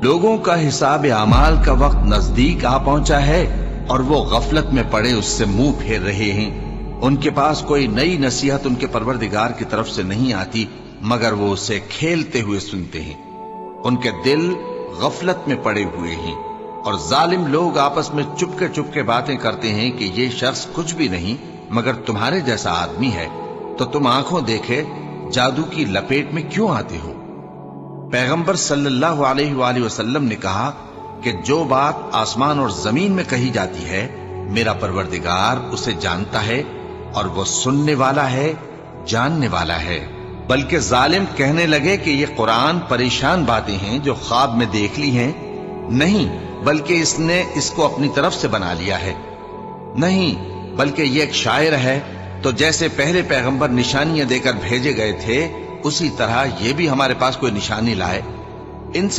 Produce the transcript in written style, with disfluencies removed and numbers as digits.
लोगों का हिसाब आमाल का वक्त नजदीक आ पहुंचा है और वो गफलत में पड़े उससे मुंह फेर रहे हैं। उनके पास कोई नई नसीहत उनके परवरदिगार की तरफ से नहीं आती मगर वो उसे खेलते हुए सुनते हैं। उनके दिल गफलत में पड़े हुए हैं और जालिम लोग आपस में चुपके बातें करते हैं कि ये शख्स कुछ भी नहीं मगर तुम्हारे जैसा आदमी है, तो तुम आंखों देखे जादू की लपेट में क्यों आते हो। पैगंबर सल्लल्लाहु अलैहि वसल्लम ने कहा कि जो बात आसमान और जमीन में कही जाती है मेरा परवरदिगार उसे जानता है और वो सुनने वाला है, जानने वाला है। बल्कि जालिम कहने लगे कि ये कुरान परेशान बातें हैं जो ख्वाब में देख ली हैं। नहीं, बल्कि इसने इसको अपनी तरफ से बना लिया है। नहीं, बल्कि ये एक शायर है। तो जैसे पहले पैगंबर निशानियां देकर भेजे गए थे उसी तरह ये भी हमारे पास कोई निशानी लाए। इनसे